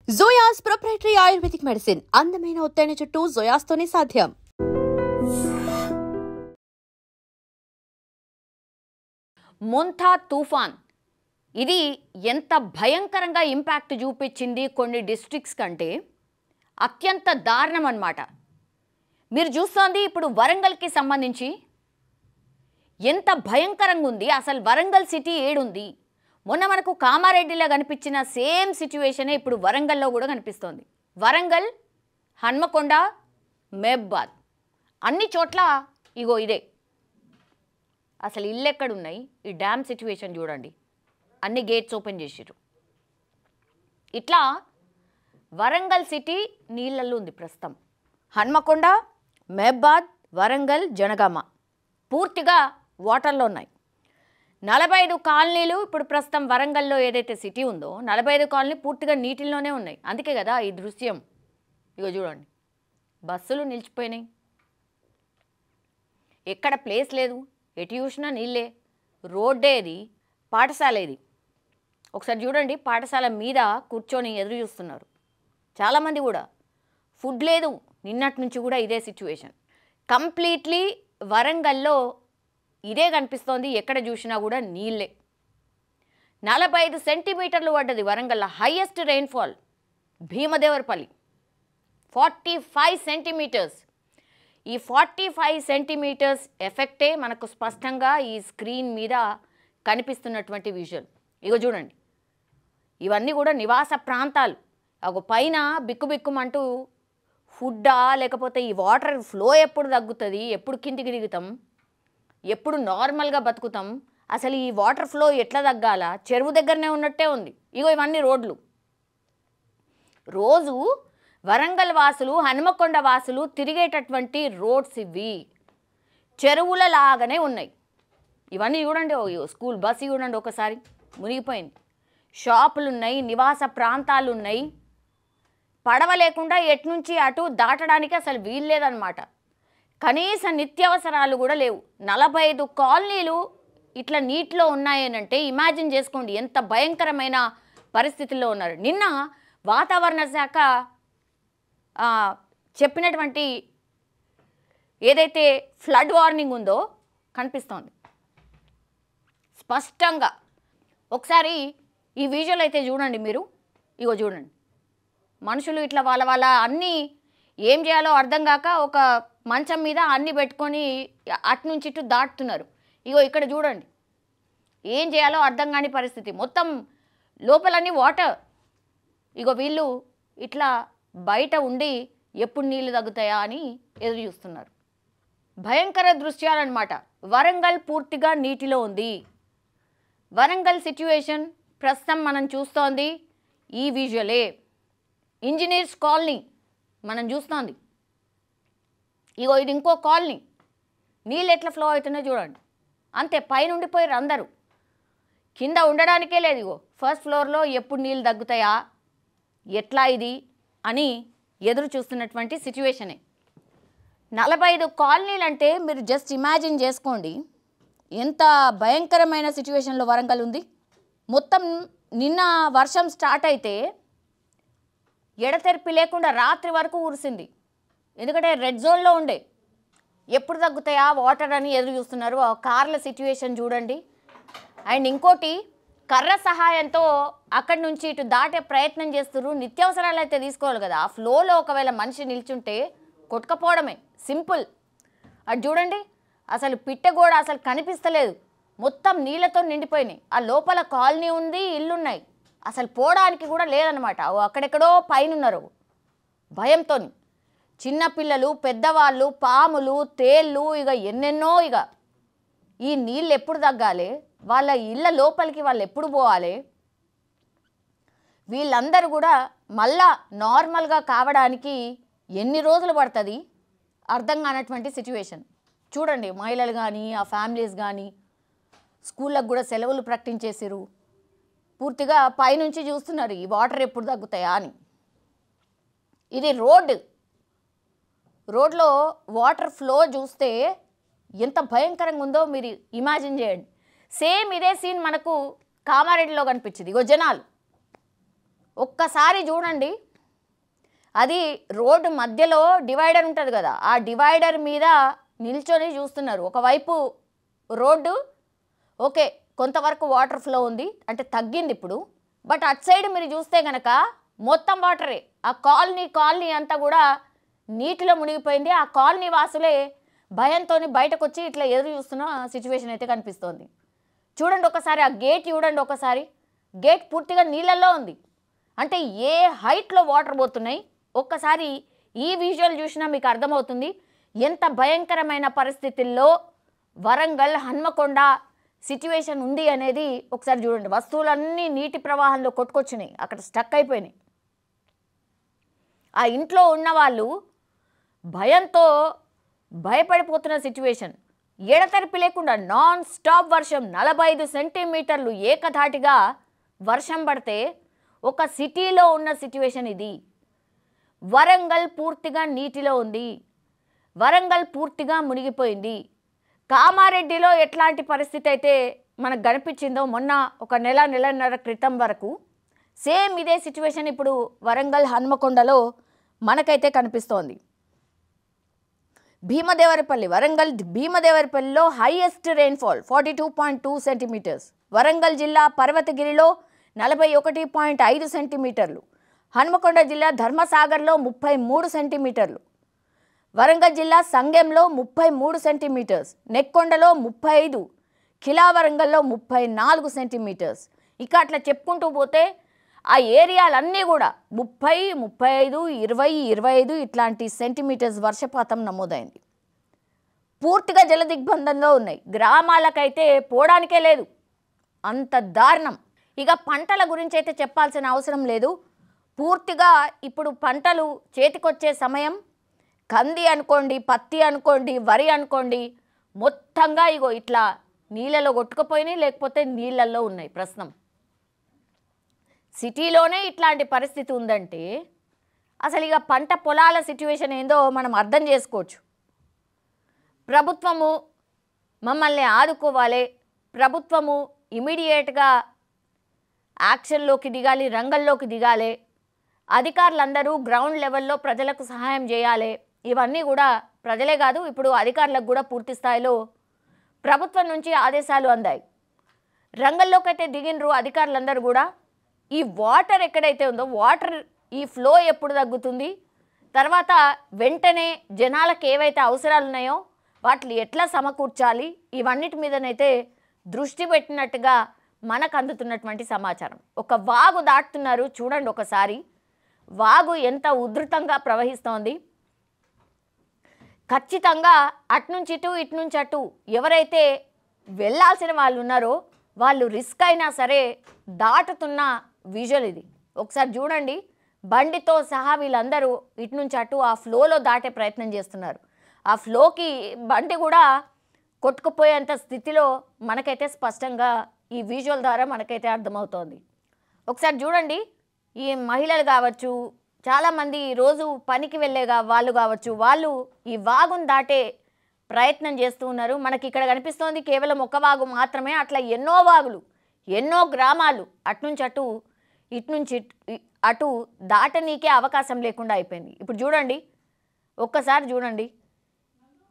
జోయాస్ proprietary ayurvedic medicine అందమైన ఒత్తైన చుట్టూ జోయాస్తోనే సాధ్యం. మొంతా తుఫాన్ ఇది ఎంత భయంకరంగా ఇంపాక్ట్ చూపించింది కొన్ని డిస్ట్రిక్ట్స్ కంటే అత్యంత దారుణం అన్నమాట. మీరు చూస్తోంది ఇప్పుడు వరంగల్కి సంబంధించి ఎంత భయంకరంగా ఉంది. అసలు వరంగల్ సిటీ ఏడుంది. మొన్న మనకు కామారెడ్డిలో కనిపించిన సేమ్ సిచ్యువేషనే ఇప్పుడు వరంగల్లో కూడా కనిపిస్తోంది. వరంగల్, హన్మకొండ, మహబూబాద్ అన్ని చోట్ల ఇగో ఇదే. అసలు ఇల్లు ఎక్కడున్నాయి? ఈ డ్యామ్ సిచ్యువేషన్ చూడండి, అన్ని గేట్స్ ఓపెన్ చేసిర్రు. ఇట్లా వరంగల్ సిటీ నీళ్ళల్లో ఉంది ప్రస్తుతం. హన్మకొండ, మహబూబాద్, వరంగల్, జనగామ పూర్తిగా వాటర్లో ఉన్నాయి. 45 కాలనీలు ఇప్పుడు ప్రస్తుతం వరంగల్లో ఏదైతే సిటీ ఉందో 45 కాలనీ పూర్తిగా నీటిలోనే ఉన్నాయి. అందుకే కదా ఈ దృశ్యం. ఇగో చూడండి, బస్సులు నిలిచిపోయినాయి, ఎక్కడ ప్లేస్ లేదు, ఎటు చూసినా నీళ్ళే. రోడ్డే ఇది, పాఠశాల ఇది. ఒకసారి చూడండి, పాఠశాల మీద కూర్చొని ఎదురు చూస్తున్నారు చాలామంది కూడా. ఫుడ్ లేదు, నిన్నటి నుంచి కూడా ఇదే సిచ్యువేషన్. కంప్లీట్లీ వరంగల్లో ఇదే కనిపిస్తోంది. ఎక్కడ చూసినా కూడా నీళ్ళే. 45 సెంటీమీటర్లు పడ్డది వరంగల్లో. Highest rainfall Bheemadevarpalli 45 centimetres. ఈ 45 సెంటీమీటర్స్ ఎఫెక్టే మనకు స్పష్టంగా ఈ స్క్రీన్ మీద కనిపిస్తున్నటువంటి విజువల్. ఇగో చూడండి, ఇవన్నీ కూడా నివాస ప్రాంతాలు. ఒక పైన బిక్కుబిక్కుమంటూ ఫుడ్డా లేకపోతే ఈ వాటర్ ఫ్లో ఎప్పుడు తగ్గుతుంది, ఎప్పుడు కిందికి దిగుతాం, ఎప్పుడు నార్మల్గా బతుకుతాం, అసలు ఈ వాటర్ ఫ్లో ఎట్లా తగ్గాల, చెరువు దగ్గరనే ఉన్నట్టే ఉంది. ఇగో ఇవన్నీ రోడ్లు. రోజు వరంగల్ వాసులు, హనుమకొండ వాసులు తిరిగేటటువంటి రోడ్స్ ఇవి. చెరువుల లాగానే ఉన్నాయి ఇవన్నీ. చూడండి, స్కూల్ బస్సు చూడండి ఒకసారి మునిగిపోయింది. షాపులు ఉన్నాయి, నివాస ప్రాంతాలు ఉన్నాయి. పడవ లేకుండా ఎటు నుంచి అటు దాటడానికి అసలు వీల్లేదన్నమాట. కనీస నిత్యావసరాలు కూడా లేవు. 45 కాలనీలు ఇట్లా నీటిలో ఉన్నాయనంటే ఇమాజిన్ చేసుకోండి ఎంత భయంకరమైన పరిస్థితుల్లో ఉన్నారు. నిన్న వాతావరణ శాఖ చెప్పినటువంటి ఏదైతే ఫ్లడ్ వార్నింగ్ ఉందో కనిపిస్తోంది స్పష్టంగా. ఒకసారి ఈ విజువల్ అయితే చూడండి మీరు. ఇగో చూడండి, మనుషులు ఇట్లా వాళ్ళ అన్నీ ఏం చేయాలో అర్థం కాక ఒక మంచం మీద అన్నీ పెట్టుకొని అటు నుంచి ఇటు దాటుతున్నారు. ఇగో ఇక్కడ చూడండి, ఏం చేయాలో అర్థం కాని పరిస్థితి. మొత్తం లోపలన్నీ వాటర్. ఇగో వీళ్ళు ఇట్లా బయట ఉండి ఎప్పుడు నీళ్ళు తగ్గుతాయా అని ఎదురు చూస్తున్నారు. భయంకర దృశ్యాలన్నమాట. వరంగల్ పూర్తిగా నీటిలో ఉంది. వరంగల్ సిచ్యువేషన్ ప్రస్తుతం మనం చూస్తోంది ఈ విజువలే. ఇంజనీర్స్ కాలనీ మనం చూస్తోంది. ఇగో ఇది ఇంకో కాలనీ. నీళ్ళు ఎట్లా ఫ్లో అవుతున్నాయో చూడండి. అంతే, పైనుండి పోయారు అందరూ, కింద ఉండడానికే లేదు. ఇగో ఫస్ట్ ఫ్లోర్లో ఎప్పుడు నీళ్ళు తగ్గుతాయా, ఎట్లా ఇది అని ఎదురు చూస్తున్నటువంటి సిచ్యువేషనే. 45 కాలనీలు అంటే మీరు జస్ట్ ఇమాజిన్ చేసుకోండి ఎంత భయంకరమైన సిచ్యువేషన్లో వరంగల్ ఉంది. మొత్తం నిన్న వర్షం స్టార్ట్ అయితే ఎడతెరిపి లేకుండా రాత్రి వరకు కురిసింది. ఎందుకంటే రెడ్ జోన్లో ఉండే. ఎప్పుడు తగ్గుతాయా వాటర్ అని ఎదురు చూస్తున్నారు. ఆ కార్ల సిచ్యువేషన్ చూడండి. అండ్ ఇంకోటి, కర్ర సహాయంతో అక్కడి నుంచి ఇటు దాటే ప్రయత్నం చేస్తున్నారు. నిత్యావసరాలు అయితే తీసుకోవాలి కదా. ఆ ఫ్లోలో ఒకవేళ మనిషి నిల్చుంటే కొట్టుకపోవడమే, సింపుల్. అది చూడండి, అసలు పిట్ట కూడా అసలు కనిపిస్తలేదు. మొత్తం నీళ్ళతో నిండిపోయినాయి. ఆ లోపల కాలనీ ఉంది, ఇల్లున్నాయి, అసలు పోవడానికి కూడా లేదనమాట. అక్కడెక్కడో పైన ఉన్నారు భయంతో. చిన్నపిల్లలు, పెద్దవాళ్ళు, పాములు, తేళ్ళు, ఇక ఎన్నెన్నో. ఇక ఈ నీళ్ళు ఎప్పుడు తగ్గాలి, వాళ్ళ ఇళ్ళ లోపలికి వాళ్ళు ఎప్పుడు పోవాలి, వీళ్ళందరూ కూడా మళ్ళా నార్మల్గా కావడానికి ఎన్ని రోజులు పడుతుంది అర్థం కానటువంటి సిచ్యువేషన్. చూడండి, మహిళలు కానీ ఆ ఫ్యామిలీస్ కానీ స్కూళ్ళకు కూడా సెలవులు ప్రకటించేసారు. పూర్తిగా పైనుంచి చూస్తున్నారు ఈ వాటర్ ఎప్పుడు తగ్గుతాయా అని. ఇది రోడ్లో వాటర్ ఫ్లో చూస్తే ఎంత భయంకరంగా ఉందో మీరు ఇమాజిన్ చేయండి. సేమ్ ఇదే సీన్ మనకు కామారెడ్డిలో కనిపించింది. ఇగో జనాలు ఒక్కసారి చూడండి, అది రోడ్డు మధ్యలో డివైడర్ ఉంటుంది కదా, ఆ డివైడర్ మీద నిల్చొని చూస్తున్నారు. ఒకవైపు రోడ్డు ఓకే, కొంతవరకు వాటర్ ఫ్లో ఉంది, అంటే తగ్గింది ఇప్పుడు. బట్ అటు సైడ్ మీరు చూస్తే కనుక మొత్తం వాటరే. ఆ కాలనీ అంతా కూడా నీటిలో మునిగిపోయింది. ఆ కాలనీ వాసులే భయంతో బయటకు వచ్చి ఇట్లా ఎదురు చూస్తున్న సిచ్యువేషన్ అయితే కనిపిస్తోంది. చూడండి ఒకసారి, ఆ గేట్ చూడండి ఒకసారి, గేట్ పూర్తిగా నీళ్ళల్లో ఉంది. అంటే ఏ హైట్లో వాటర్ పోతున్నాయి. ఒక్కసారి ఈ విజువల్ చూసినా మీకు అర్థమవుతుంది ఎంత భయంకరమైన పరిస్థితుల్లో వరంగల్ హన్మకొండ సిచ్యువేషన్ ఉంది అనేది. ఒకసారి చూడండి, వస్తువులన్నీ నీటి ప్రవాహంలో కొట్టుకొచ్చినాయి, అక్కడ స్టక్ అయిపోయినాయి. ఆ ఇంట్లో ఉన్న వాళ్ళు భయంతో భయపడిపోతున్న సిచ్యువేషన్. ఎడతెరిపి లేకుండా నాన్ స్టాప్ వర్షం, 45 సెంటీమీటర్లు ఏకధాటిగా వర్షం పడితే ఒక సిటీలో ఉన్న సిచ్యువేషన్ ఇది. వరంగల్ పూర్తిగా నీటిలో ఉంది, వరంగల్ పూర్తిగా మునిగిపోయింది. కామారెడ్డిలో ఎట్లాంటి పరిస్థితి అయితే మనకు కనిపించిందో మొన్న ఒక నెలన్నర క్రితం వరకు, సేమ్ ఇదే సిచ్యువేషన్ ఇప్పుడు వరంగల్ హన్మకొండలో మనకైతే కనిపిస్తోంది. భీమదేవరపల్లి, వరంగల్ భీమదేవరపల్లిలో హైయెస్ట్ రెయిన్ఫాల్ 42.2 సెంటీమీటర్స్. వరంగల్ జిల్లా పర్వతగిరిలో 41.5 సెంటీమీటర్లు. హన్మకొండ జిల్లా ధర్మసాగర్లో 33 సెంటీమీటర్లు. వరంగల్ జిల్లా సంగెంలో 33 సెంటీమీటర్స్. నెక్కొండలో 35, ఖిలా వరంగల్లో 34 సెంటీమీటర్స్. ఇక అట్లా చెప్పుకుంటూ పోతే ఆ ఏరియాలన్నీ కూడా 30, 35, 20, 25 ఇట్లాంటి సెంటీమీటర్స్ వర్షపాతం నమోదైంది. పూర్తిగా జలదిగ్బంధంలో ఉన్నాయి. గ్రామాలకైతే పోవడానికే లేదు, అంత దారుణం. ఇక పంటల గురించి అయితే చెప్పాల్సిన అవసరం లేదు. పూర్తిగా ఇప్పుడు పంటలు చేతికొచ్చే సమయం. కంది అనుకోండి, పత్తి అనుకోండి, వరి అనుకోండి, మొత్తంగా ఇగో ఇట్లా నీళ్ళలో కొట్టుకుపోయినాయి, లేకపోతే నీళ్ళల్లో ఉన్నాయి ప్రస్తుతం. సిటీలోనే ఇట్లాంటి పరిస్థితి ఉందంటే అసలు ఇక పంట పొలాల సిచ్యువేషన్ ఏందో మనం అర్థం చేసుకోవచ్చు. ప్రభుత్వము మమ్మల్ని ఆదుకోవాలి, ప్రభుత్వము ఇమీడియట్గా యాక్షన్లోకి దిగాలి, రంగంలోకి దిగాలి, అధికారులందరూ గ్రౌండ్ లెవెల్లో ప్రజలకు సహాయం చేయాలి. ఇవన్నీ కూడా ప్రజలే కాదు, ఇప్పుడు అధికారులకు కూడా పూర్తి స్థాయిలో ప్రభుత్వం నుంచి ఆదేశాలు అందాయి. రంగంలోకి అయితే దిగినరు అధికారులందరూ కూడా. ఈ వాటర్ ఎక్కడైతే ఉందో, వాటర్ ఈ ఫ్లో ఎప్పుడు తగ్గుతుంది, తర్వాత వెంటనే జనాలకు ఏవైతే అవసరాలు ఉన్నాయో వాటిని ఎట్లా సమకూర్చాలి, ఇవన్నిటి మీదనైతే దృష్టి పెట్టినట్టుగా మనకు అందుతున్నటువంటి సమాచారం. ఒక వాగు దాటుతున్నారు చూడండి ఒకసారి, వాగు ఎంత ఉధృతంగా ప్రవహిస్తోంది. ఖచ్చితంగా అటునుంచి ఇటు, ఇటు నుంచి అటు ఎవరైతే వెళ్ళాల్సిన వాళ్ళు ఉన్నారో వాళ్ళు రిస్క్ అయినా సరే దాటుతున్న విజువల్ ఇది. ఒకసారి చూడండి, బండితో సహా వీళ్ళందరూ ఇటు నుంచి అటు ఆ ఫ్లోలో దాటే ప్రయత్నం చేస్తున్నారు. ఆ ఫ్లోకి బండి కూడా కొట్టుకుపోయేంత స్థితిలో మనకైతే స్పష్టంగా ఈ విజువల్ ద్వారా మనకైతే అర్థమవుతోంది. ఒకసారి చూడండి, ఈ మహిళలు కావచ్చు, చాలామంది రోజు పనికి వెళ్ళే వాళ్ళు కావచ్చు, వాళ్ళు ఈ వాగును దాటే ప్రయత్నం చేస్తూ ఉన్నారు. మనకి ఇక్కడ కనిపిస్తోంది కేవలం ఒక వాగు మాత్రమే, అట్లా ఎన్నో వాగులు, ఎన్నో గ్రామాలు అటునుంచి అటు, ఇటు నుంచి అటు దాటనీకే అవకాశం లేకుండా అయిపోయింది. ఇప్పుడు చూడండి, ఒక్కసారి చూడండి,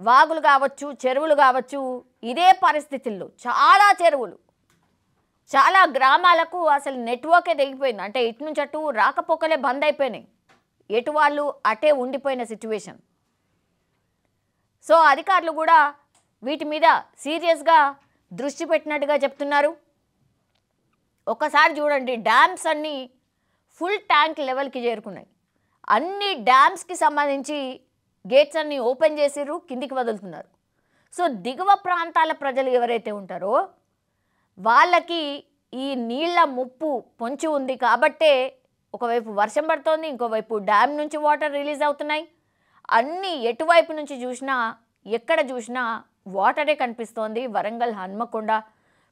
వాగులు కావచ్చు, చెరువులు కావచ్చు, ఇదే పరిస్థితుల్లో చాలా చెరువులు, చాలా గ్రామాలకు అసలు నెట్వర్కే తెగిపోయింది. అంటే ఇటు నుంచి అటు రాకపోకలే బంద్ అయిపోయినాయి, ఎటు వాళ్ళు అటే ఉండిపోయిన సిచ్యువేషన్. సో అధికారులు కూడా వీటి మీద సీరియస్గా దృష్టి పెట్టినట్టుగా చెప్తున్నారు. ఒకసారి చూడండి, డ్యామ్స్ అన్నీ ఫుల్ ట్యాంక్ లెవెల్కి చేరుకున్నాయి. అన్ని డ్యామ్స్కి సంబంధించి గేట్స్ అన్నీ ఓపెన్ చేసిర్రు, కిందికి వదులుతున్నారు. సో దిగువ ప్రాంతాల ప్రజలు ఎవరైతే ఉంటారో వాళ్ళకి ఈ నీళ్ల ముప్పు పొంచి ఉంది కాబట్టే ఒకవైపు వర్షం పడుతోంది, ఇంకోవైపు డ్యామ్ నుంచి వాటర్ రిలీజ్ అవుతున్నాయి. అన్నీ ఎటువైపు నుంచి చూసినా, ఎక్కడ చూసినా వాటరే కనిపిస్తోంది. వరంగల్, హన్మకొండ,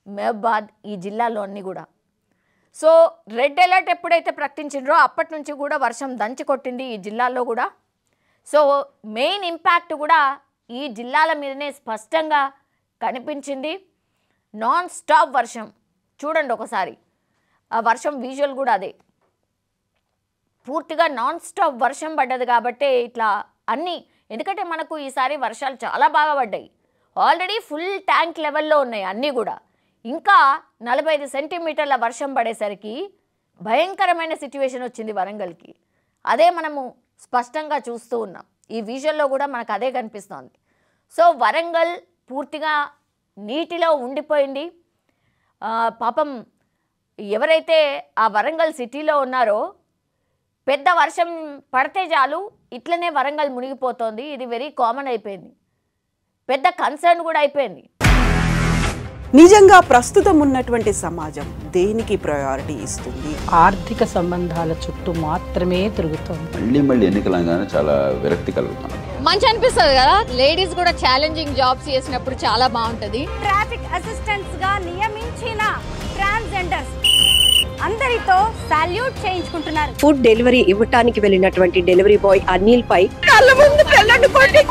మహబాద్ ఈ జిల్లాలో అన్నీ కూడా. సో రెడ్ అలర్ట్ ఎప్పుడైతే ప్రకటించిండ్రో అప్పటి నుంచి కూడా వర్షం దంచి కొట్టింది ఈ జిల్లాల్లో కూడా. సో మెయిన్ ఇంపాక్ట్ కూడా ఈ జిల్లాల మీదనే స్పష్టంగా కనిపించింది. నాన్ స్టాప్ వర్షం చూడండి ఒకసారి, ఆ వర్షం విజువల్ కూడా అదే. పూర్తిగా నాన్ స్టాప్ వర్షం పడ్డది కాబట్టి ఇట్లా అన్నీ, ఎందుకంటే మనకు ఈసారి వర్షాలు చాలా బాగా పడ్డాయి. ఆల్రెడీ ఫుల్ ట్యాంక్ లెవెల్లో ఉన్నాయి అన్నీ కూడా. ఇంకా 45 సెంటీమీటర్ల వర్షం పడేసరికి భయంకరమైన సిచ్యువేషన్ వచ్చింది వరంగల్కి. అదే మనము స్పష్టంగా చూస్తూ ఉన్నాం. ఈ విజువల్లో కూడా మనకు అదే కనిపిస్తోంది. సో వరంగల్ పూర్తిగా నీటిలో ఉండిపోయింది. పాపం ఎవరైతే ఆ వరంగల్ సిటీలో ఉన్నారో పెద్ద వర్షం పడితే చాలు ఇట్లనే వరంగల్ మునిగిపోతుంది. ఇది వెరీ కామన్ అయిపోయింది, పెద్ద కన్సర్న్ కూడా అయిపోయింది. నిజంగా ప్రస్తుతం ఉన్నటువంటి సమాజం దేనికి ప్రయారిటీ ఇస్తుంది? ఆర్థిక సంబంధాల చుట్టూ మాత్రమే తిరుగుతుంది. మళ్ళీ ఎన్నికలంగానే చాలా విరక్తి కలుగుతాం. మంచి అనిపిస్తుంది కదా, లేడీస్ కూడా ఛాలెంజింగ్ జాబ్స్ చేసినప్పుడు చాలా బాగుంటది. ట్రాఫిక్ అసిస్టెంట్స్ గా నియమించిన ట్రాన్స్జెండర్స్ అందరితో సాల్యూట్ చేయించుకుంటున్నారు. ఫుడ్ డెలివరీ ఇవ్వటానికి వెళ్ళినటువంటి డెలివరీ బాయ్ అనిల్ పై కళ్ళ ముందు పెళ్ళండి కొట్టి